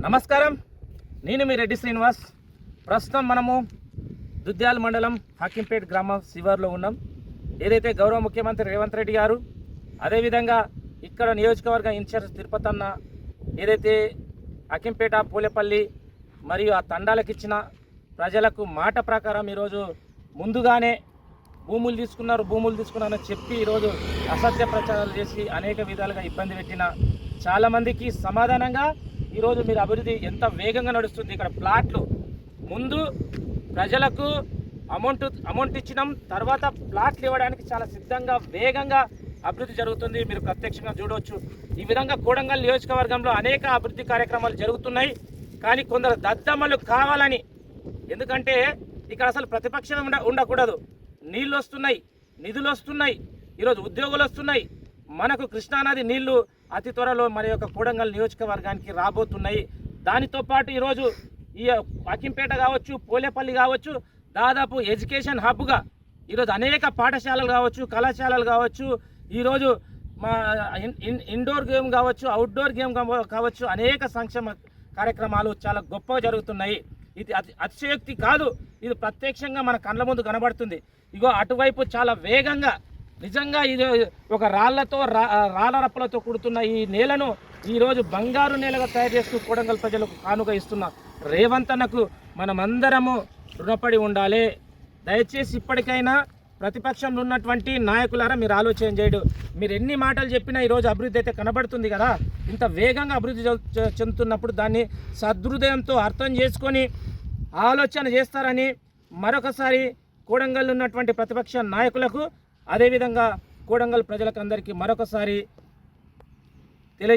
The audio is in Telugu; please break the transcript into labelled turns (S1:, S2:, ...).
S1: నమస్కారం, నేను మీ రెడ్డి శ్రీనివాస్. ప్రస్తుతం మనము దుద్యాల మండలం హకీంపేట్ గ్రామ శివారులో ఉన్నాం. ఏదైతే గౌరవ ముఖ్యమంత్రి రేవంత్ రెడ్డి గారు, అదేవిధంగా ఇక్కడ నియోజకవర్గ ఇన్ఛార్జ్ తిరుపతి అన్న ఏదైతే హకీంపేట, పూలేపల్లి మరియు ఆ తండాలకు ఇచ్చిన ప్రజలకు మాట ప్రకారం ఈరోజు ముందుగానే భూములు తీసుకున్నారని చెప్పి ఈరోజు అసత్య ప్రచారాలు చేసి అనేక విధాలుగా ఇబ్బంది పెట్టిన చాలామందికి సమాధానంగా ఈరోజు మీరు అభివృద్ధి ఎంత వేగంగా నడుస్తుంది. ఇక్కడ ప్లాట్లు ముందు ప్రజలకు అమౌంట్ ఇచ్చినాం, తర్వాత ప్లాట్లు ఇవ్వడానికి చాలా సిద్ధంగా వేగంగా అభివృద్ధి జరుగుతుంది. మీరు ప్రత్యక్షంగా చూడవచ్చు. ఈ విధంగా కోడంగల్ నియోజకవర్గంలో అనేక అభివృద్ధి కార్యక్రమాలు జరుగుతున్నాయి. కానీ కొందరు దద్దమ్మలు కావాలని, ఎందుకంటే ఇక్కడ అసలు ప్రతిపక్షం ఉండకూడదు. నీళ్ళు వస్తున్నాయి, నిధులు వస్తున్నాయి, ఈరోజు ఉద్యోగులు వస్తున్నాయి. మనకు కృష్ణానది నీళ్లు అతి త్వరలో మన యొక్క కోడంగల్ నియోజకవర్గానికి రాబోతున్నాయి. దానితో పాటు ఈరోజు ఈ హకీంపేట కావచ్చు, పోలేపల్లి కావచ్చు, దాదాపు ఎడ్యుకేషన్ హబ్గా ఈరోజు అనేక పాఠశాలలు కావచ్చు, కళాశాలలు కావచ్చు, ఈరోజు మా ఇండోర్ గేమ్ కావచ్చు, అవుట్డోర్ గేమ్ కావచ్చు, అనేక సంక్షేమ కార్యక్రమాలు చాలా గొప్పగా జరుగుతున్నాయి. ఇది అతిశయోక్తి కాదు, ఇది ప్రత్యక్షంగా మన కళ్ళ ముందు కనబడుతుంది. ఇగో అటువైపు చాలా వేగంగా నిజంగా ఇది ఒక రాళ్ళ రప్పలతో కూడుతున్న ఈ నేలను ఈరోజు బంగారు నేలగా తయారు చేస్తూ కోడంగల్ ప్రజలకు కానుక ఇస్తున్న రేవంత్ అన్నకు మనమందరము రుణపడి ఉండాలి. దయచేసి ఇప్పటికైనా ప్రతిపక్షంలో ఉన్నటువంటి నాయకులారా మీరు ఆలోచన చేయడు. మీరు ఎన్ని మాటలు చెప్పినా ఈరోజు అభివృద్ధి అయితే కనబడుతుంది కదా. ఇంత వేగంగా అభివృద్ధి చెందుతున్నప్పుడు దాన్ని సదృదయంతో అర్థం చేసుకొని ఆలోచన చేస్తారని మరొకసారి కోడంగల్ ఉన్నటువంటి ప్రతిపక్ష నాయకులకు, అదేవిధంగా కోడంగల్ ప్రజలకు అందరికీ మరొకసారి